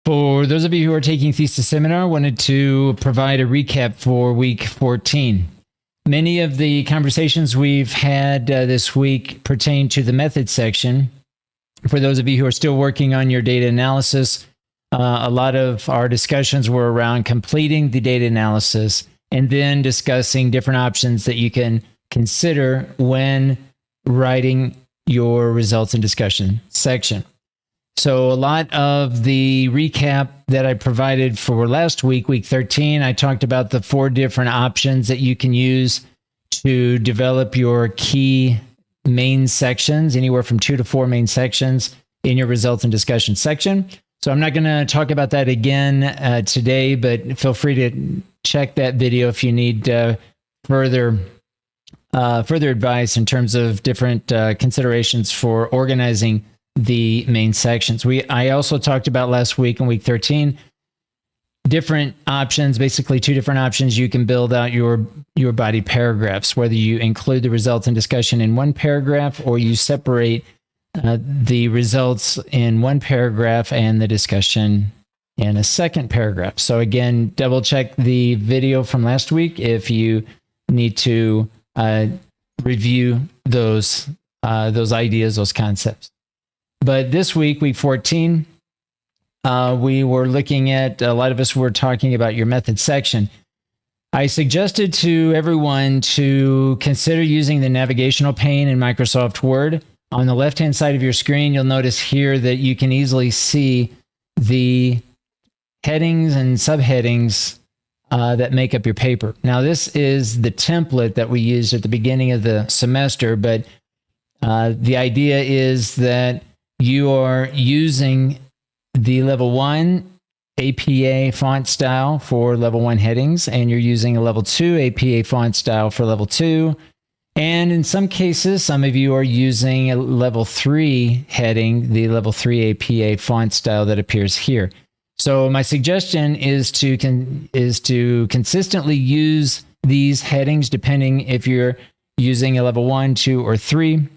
For those of you who are taking Thesis Seminar, I wanted to provide a recap for week 14. Many of the conversations we've had this week pertain to the method section. For those of you who are still working on your data analysis, a lot of our discussions were around completing the data analysis and then discussing different options that you can consider when writing your results and discussion section. So a lot of the recap that I provided for last week, week 13, I talked about the 4 different options that you can use to develop your key main sections, anywhere from 2 to 4 main sections in your results and discussion section. So I'm not going to talk about that again today, but feel free to check that video if you need further advice in terms of different considerations for organizing the main sections. I also talked about last week in week 13 different options, basically 2 different options you can build out your body paragraphs, whether you include the results and discussion in one paragraph or you separate the results in one paragraph and the discussion in a second paragraph. So again, double check the video from last week if you need to review those ideas, those concepts. But this week, week 14, we were looking at, a lot of us were talking about your method section. I suggested to everyone to consider using the navigational pane in Microsoft Word. On the left-hand side of your screen, you'll notice here that you can easily see the headings and subheadings that make up your paper. Now, this is the template that we used at the beginning of the semester, but the idea is that you are using the level 1 APA font style for level 1 headings, and you're using a level 2 APA font style for level 2. And in some cases, some of you are using a level 3 heading, the level 3 APA font style that appears here. So my suggestion is to consistently use these headings depending if you're using a level 1, 2, or 3.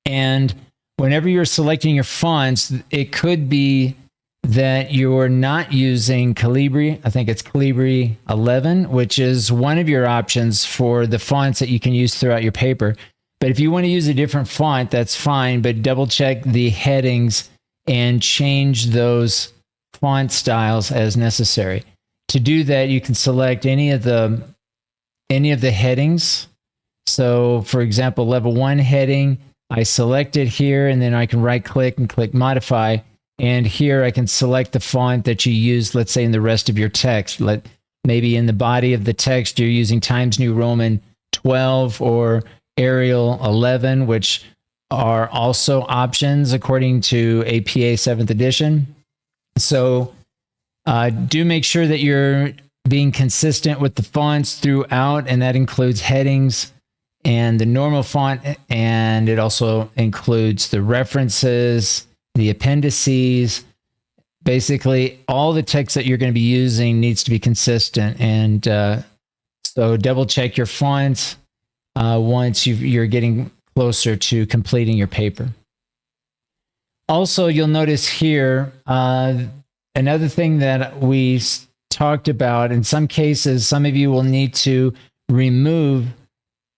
And whenever you're selecting your fonts, it could be that you're not using Calibri. I think it's Calibri 11, which is one of your options for the fonts that you can use throughout your paper. But if you want to use a different font, that's fine, but double check the headings and change those font styles as necessary. To do that, you can select any of the headings. So for example, level 1 heading, I select it here, and then I can right click and click modify. And here I can select the font that you use, let's say in the rest of your text. Maybe in the body of the text, you're using Times New Roman 12 or Arial 11, which are also options according to APA 7th edition. So do make sure that you're being consistent with the fonts throughout, and that includes headings and the normal font, and it also includes the references, the appendices. Basically, all the text that you're going to be using needs to be consistent, and so double check your fonts once you're getting closer to completing your paper. Also, you'll notice here, another thing that we talked about, in some cases, some of you will need to remove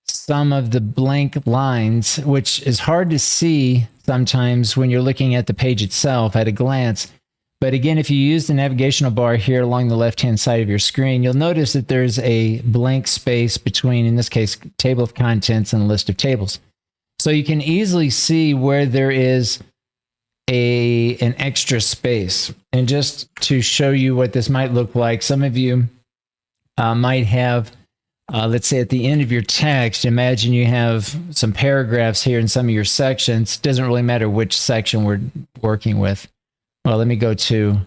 some of the blank lines, which is hard to see sometimes when you're looking at the page itself at a glance. But again, if you use the navigational bar here along the left-hand side of your screen, you'll notice that there's a blank space between, in this case, table of contents and a list of tables. So you can easily see where there is an extra space. And just to show you what this might look like, some of you might have, let's say at the end of your text, imagine you have some paragraphs here in some of your sections. It doesn't really matter which section we're working with. Well, let me go to,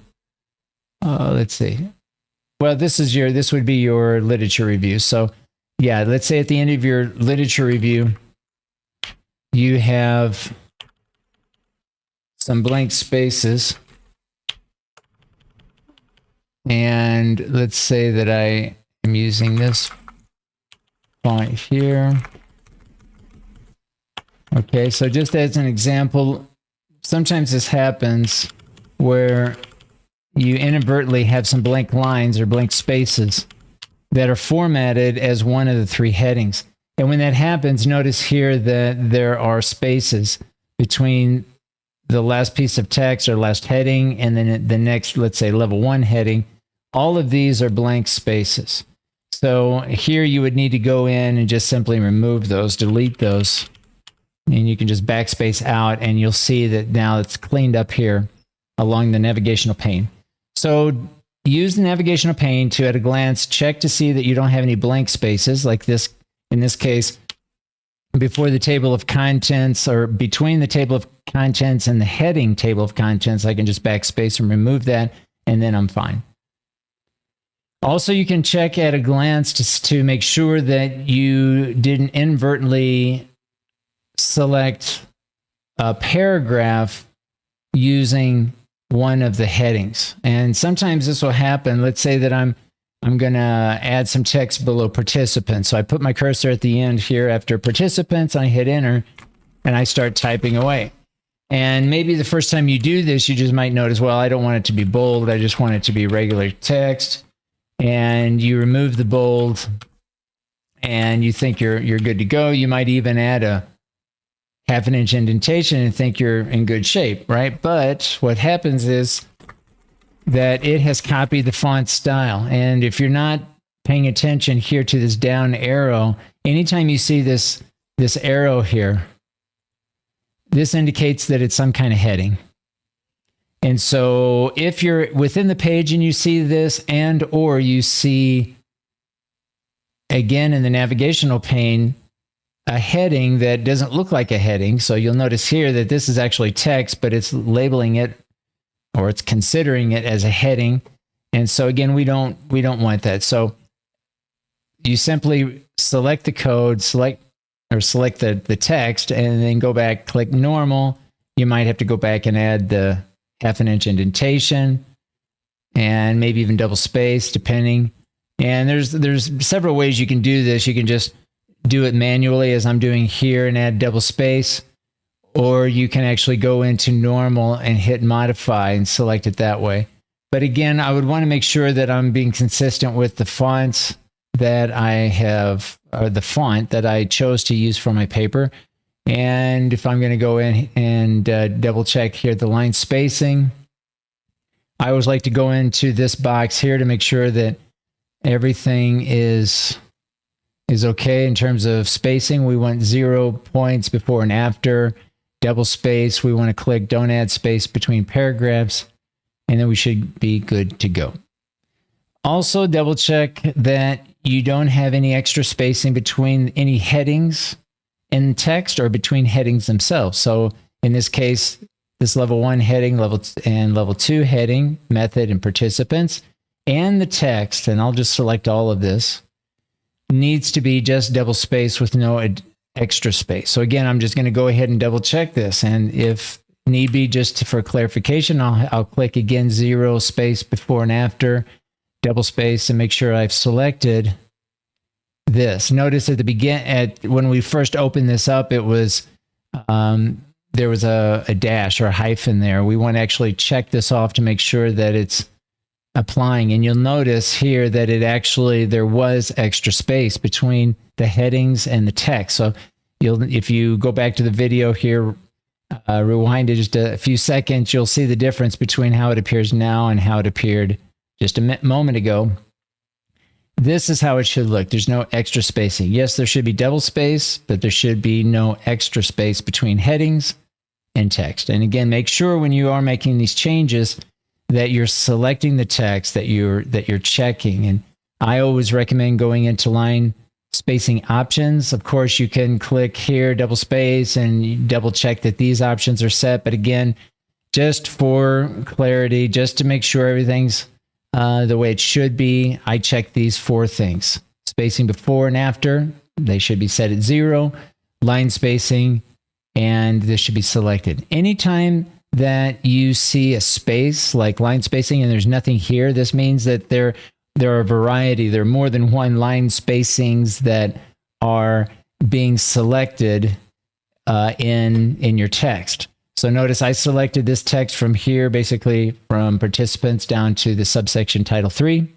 let's see. Well, this would be your literature review. So yeah, let's say at the end of your literature review, you have some blank spaces. And let's say that I am using this font here. Okay, so just as an example, sometimes this happens where you inadvertently have some blank lines or blank spaces that are formatted as one of the three headings. And when that happens, notice here that there are spaces between the last piece of text or last heading and then the next, let's say, level 1 heading. All of these are blank spaces. So here you would need to go in and just simply remove those, delete those. And you can just backspace out and you'll see that now it's cleaned up here along the navigational pane. So use the navigational pane to, at a glance, check to see that you don't have any blank spaces like this. In this case, before the table of contents or between the table of contents and the heading table of contents, I can just backspace and remove that, and then I'm fine. Also, you can check at a glance to make sure that you didn't inadvertently select a paragraph using one of the headings. And sometimes this will happen. Let's say that I'm going to add some text below participants. So I put my cursor at the end here after participants, I hit enter, and I start typing away. And maybe the first time you do this, you just might notice, well, I don't want it to be bold. I just want it to be regular text. And you remove the bold and you think you're good to go. You might even add a half-an-inch indentation and think you're in good shape, right? But what happens is that it has copied the font style. And if you're not paying attention here to this down arrow, anytime you see this arrow here, this indicates that it's some kind of heading. And so if you're within the page and you see this, and or you see, again, in the navigational pane, a heading that doesn't look like a heading. So you'll notice here that this is actually text, but it's labeling it, or it's considering it as a heading. And so again, we don't want that. So you simply select the code, select the text, and then go back, click normal. You might have to go back and add the half-an-inch indentation and maybe even double space, depending. And there's several ways you can do this. You can just do it manually, as I'm doing here, and add double space, or you can actually go into normal and hit modify and select it that way. But again, I would want to make sure that I'm being consistent with the fonts that I have, or the font that I chose to use for my paper. And if I'm going to go in and double check here the line spacing, I always like to go into this box here to make sure that everything is okay in terms of spacing. We want 0 points before and after. Double space, we want to click don't add space between paragraphs, and then we should be good to go. Also, double check that you don't have any extra spacing between any headings in text or between headings themselves. So in this case, this level 1 heading, level 2 heading, method and participants, and the text, and I'll just select all of this, needs to be just double space with no extra space. So again, I'm just going to go ahead and double check this. And if need be, just for clarification, I'll click again 0 space before and after, double space, and make sure I've selected this. Notice at the when we first opened this up, it was there was a dash or a hyphen there. We want to actually check this off to make sure that it's applying. And you'll notice here that there was extra space between the headings and the text. So if you go back to the video here, rewind it just a few seconds, you'll see the difference between how it appears now and how it appeared just a moment ago. This is how it should look. There's no extra spacing. Yes, there should be double space, but there should be no extra space between headings and text. And again, make sure when you are making these changes that you're selecting the text that you're checking. And I always recommend going into line spacing options. Of course, you can click here, double space, and double check that these options are set. But again, just for clarity, just to make sure everything's the way it should be, I check these 4 things. Spacing before and after, they should be set at 0. Line spacing, and this should be selected. Anytime that you see a space like line spacing and there's nothing here, this means that there are a variety. There are more than one line spacings that are being selected in your text. So So notice I selected this text from here, basically from participants down to the subsection title 3.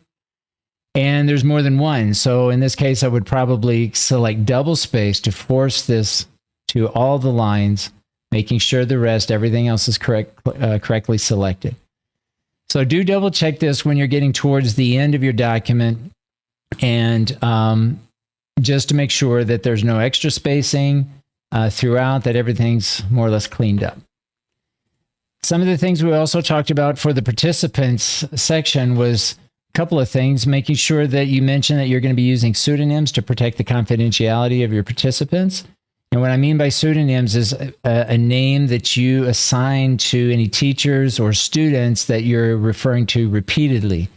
And there's more than one. So in this case, I would probably select double space to force this to all the lines, making sure the rest, everything else is correctly selected. So do double check this when you're getting towards the end of your document, and just to make sure that there's no extra spacing throughout, that everything's more or less cleaned up. Some of the things we also talked about for the participants section was a couple of things, making sure that you mention that you're going to be using pseudonyms to protect the confidentiality of your participants. And what I mean by pseudonyms is a name that you assign to any teachers or students that you're referring to repeatedly.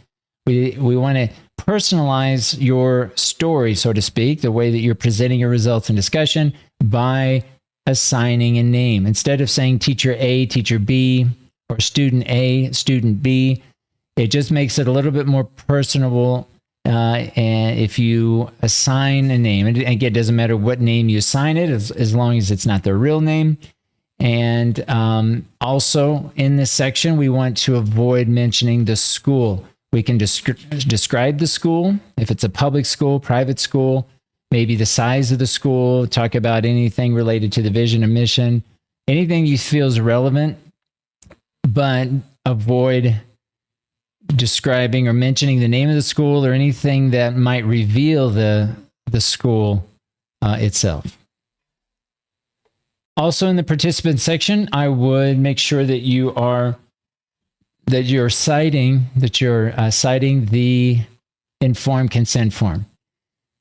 We want to personalize your story, so to speak, the way that you're presenting your results in discussion, by assigning a name. Instead of saying teacher A, teacher B, or student A, student B, it just makes it a little bit more personable. And if you assign a name, and again, it doesn't matter what name you assign it, as long as it's not their real name. And also in this section, we want to avoid mentioning the school. We can describe the school, if it's a public school, private school, maybe the size of the school, talk about anything related to the vision and mission, anything you feel is relevant, but avoid describing or mentioning the name of the school or anything that might reveal the school itself. Also in the participant section, I would make sure that you're citing the informed consent form.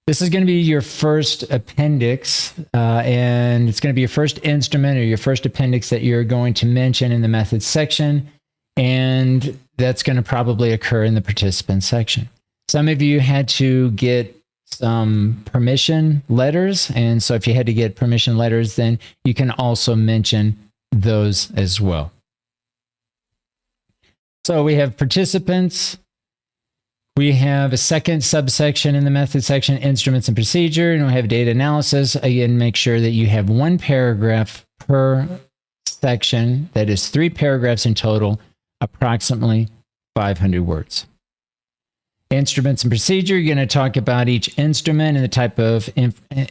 This is going to be your first appendix, and it's going to be your first instrument or your first appendix that you're going to mention in the methods section, and that's going to probably occur in the participant section. Some of you had to get some permission letters, and so if you had to get permission letters, then you can also mention those as well. So we have participants. We have a second subsection in the method section, instruments and procedure, and we have data analysis. Again, make sure that you have one paragraph per section. That is 3 paragraphs in total, approximately 500 words. Instruments and procedure, you're going to talk about each instrument and the type of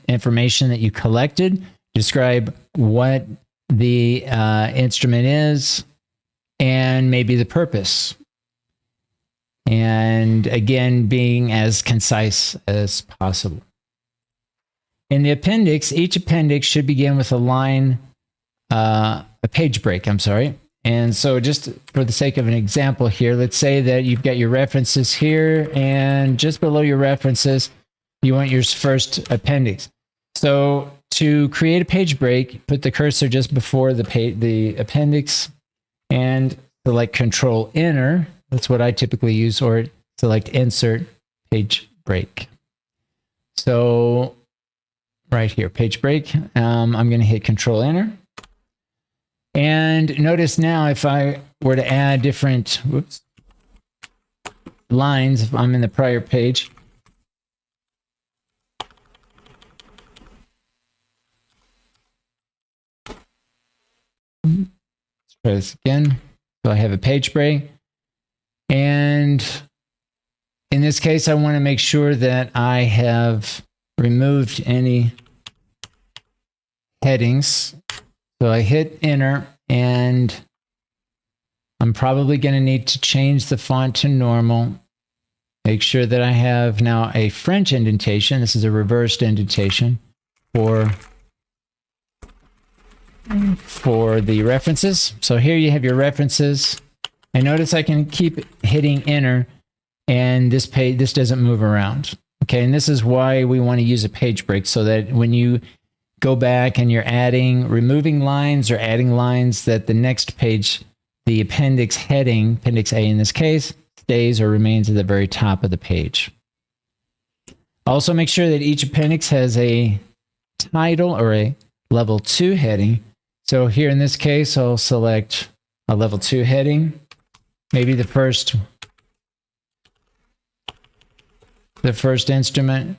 information that you collected. Describe what the instrument is and maybe the purpose. And again, being as concise as possible. In the appendix, each appendix should begin with a page break, And so just for the sake of an example here, let's say that you've got your references here, and just below your references, you want your first appendix. So to create a page break, put the cursor just before the appendix and select Control Enter. That's what I typically use, or select Insert Page Break. So right here, page break. I'm going to hit Control Enter. And notice now, if I were to add different lines, if I'm in the prior page, let's try this again. So I have a page break. And in this case, I want to make sure that I have removed any headings. So I hit Enter, and I'm probably going to need to change the font to normal. Make sure that I have now a French indentation. This is a reversed indentation for the references. So here you have your references. And notice I can keep hitting Enter, and this doesn't move around. Okay, and this is why we want to use a page break, so that when you go back and you're removing lines or adding lines, that the next page, the appendix heading, appendix A in this case, stays or remains at the very top of the page. Also make sure that each appendix has a title or a level 2 heading. So here in this case, I'll select a level 2 heading. Maybe the first instrument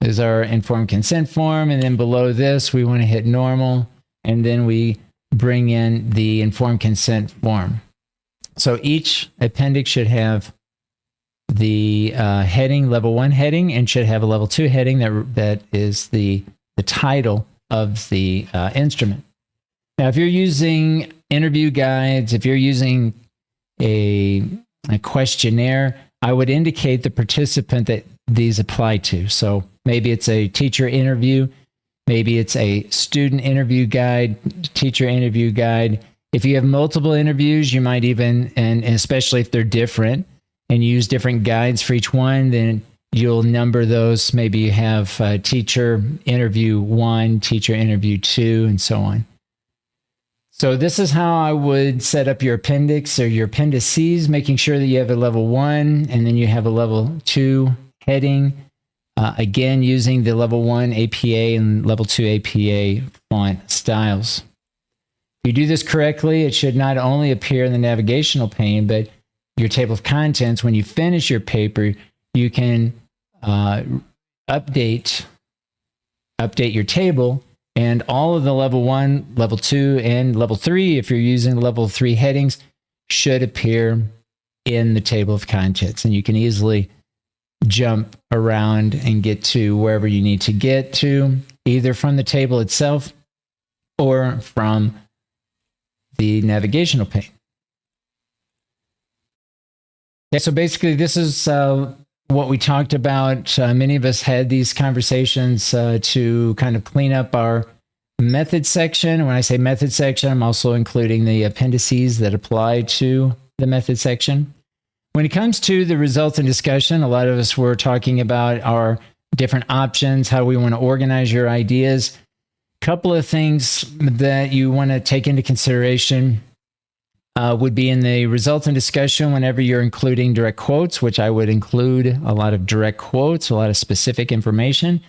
is our informed consent form, and then below this we want to hit normal, and then we bring in the informed consent form. So each appendix should have the heading, level 1 heading, and should have a level 2 heading that is the title of the instrument. Now, if you're using interview guides, if you're using a questionnaire, I would indicate the participant that these apply to. So maybe it's a teacher interview, maybe it's a student interview guide, teacher interview guide. If you have multiple interviews, you might even, and especially if they're different, and use different guides for each one, then you'll number those. Maybe you have teacher interview 1, teacher interview 2, and so on. So this is how I would set up your appendix or your appendices, making sure that you have a level 1 and then you have a level 2 heading. Again, using the level 1 APA and level 2 APA font styles. If you do this correctly, it should not only appear in the navigational pane, but your table of contents, when you finish your paper, you can update your table, and all of the level 1, level 2, and level 3, if you're using level 3 headings, should appear in the table of contents. And you can easily jump around and get to wherever you need to get to, either from the table itself or from the navigational pane. Okay, so basically, this is what we talked about. Many of us had these conversations to kind of clean up our method section. When I say method section, I'm also including the appendices that apply to the method section. When it comes to the results and discussion, a lot of us were talking about our different options, how we want to organize your ideas. A couple of things that you want to take into consideration would be in the results and discussion whenever you're including direct quotes, which I would include a lot of direct quotes, a lot of specific information,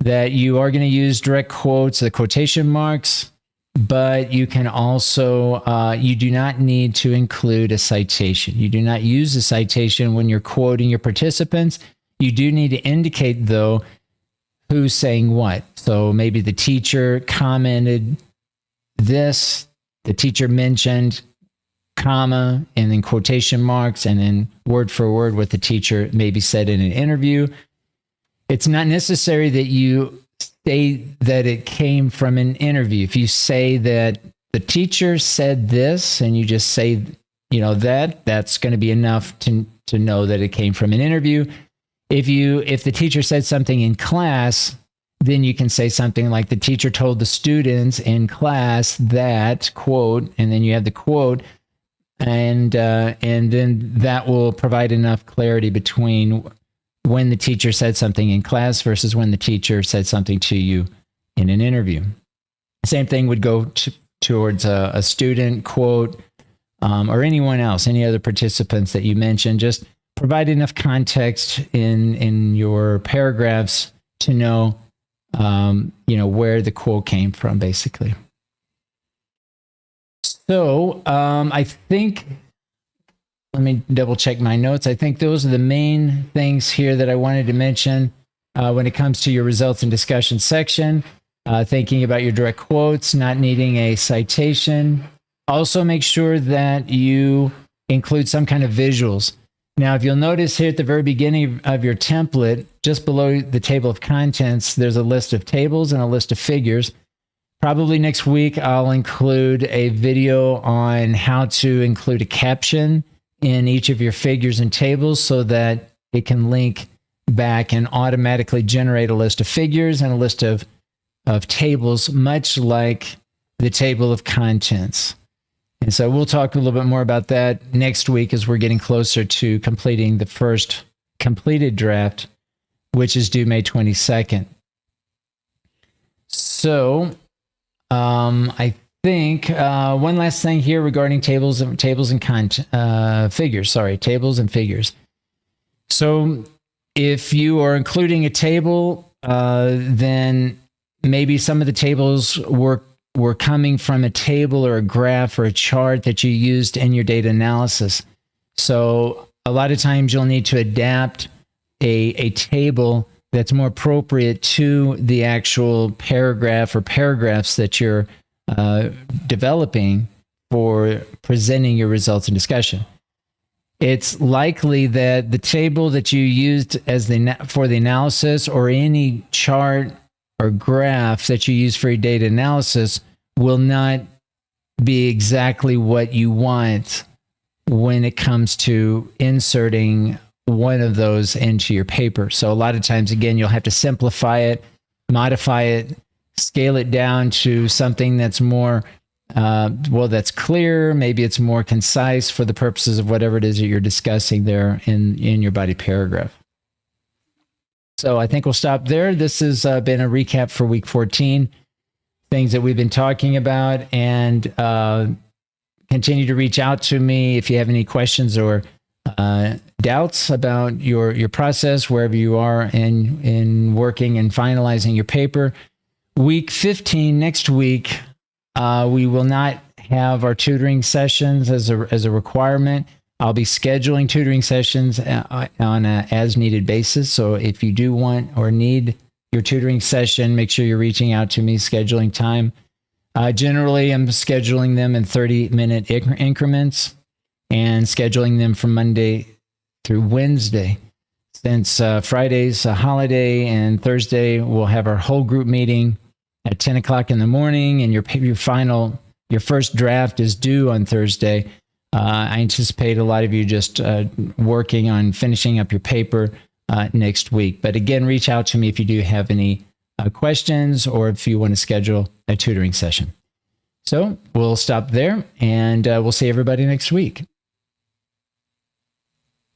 that you are going to use direct quotes, the quotation marks, but you can also, you do not need to include a citation. You do not use a citation when you're quoting your participants. You do need to indicate, though, who's saying what. So maybe the teacher commented this, the teacher mentioned, comma, and then quotation marks, and then word for word what the teacher maybe said in an interview. It's not necessary that you state that it came from an interview. If you say that the teacher said this and you just say, that's going to be enough to know that it came from an interview. If the teacher said something in class, then you can say something like the teacher told the students in class that, quote, and then you have the quote, and then that will provide enough clarity between when the teacher said something in class versus when the teacher said something to you in an interview. Same thing would go towards a student quote, or anyone else, any other participants that you mentioned. Just provide enough context in your paragraphs to know, where the quote came from, basically. So I think, let me double check my notes. I think those are the main things here that I wanted to mention when it comes to your results and discussion section. Thinking about your direct quotes, not needing a citation. Also make sure that you include some kind of visuals. Now, if you'll notice here at the very beginning of your template, just below the table of contents, there's a list of tables and a list of figures. Probably next week, I'll include a video on how to include a caption in each of your figures and tables so that it can link back and automatically generate a list of figures and a list of tables, much like the table of contents. And so we'll talk a little bit more about that next week as we're getting closer to completing the first completed draft, which is due May 22nd. So I think one last thing here regarding tables and figures. Tables and figures. So if you are including a table, then maybe some of the tables were coming from a table or a graph or a chart that you used in your data analysis. So a lot of times you'll need to adapt a table that's more appropriate to the actual paragraph or paragraphs that you're developing for presenting your results in discussion. It's likely that the table that you used as for the analysis, or any chart or graph that you use for your data analysis, will not be exactly what you want when it comes to inserting one of those into your paper. So a lot of times, again, you'll have to simplify it, modify it, scale it down to something that's more, that's clear. Maybe it's more concise for the purposes of whatever it is that you're discussing there in your body paragraph. So I think we'll stop there. This has been a recap for week 14, things that we've been talking about, and continue to reach out to me if you have any questions or doubts about your process, wherever you are in working and finalizing your paper. Week 15, next week, we will not have our tutoring sessions as a requirement. I'll be scheduling tutoring sessions on a as-needed basis. So if you do want or need your tutoring session, make sure you're reaching out to me, scheduling time. Generally, I'm scheduling them in 30-minute increments and scheduling them from Monday through Wednesday. Since Friday's a holiday and Thursday we'll have our whole group meeting at 10 o'clock in the morning, and your first draft is due on Thursday. I anticipate a lot of you just working on finishing up your paper next week. But again, reach out to me if you do have any questions, or if you want to schedule a tutoring session. So we'll stop there, and we'll see everybody next week.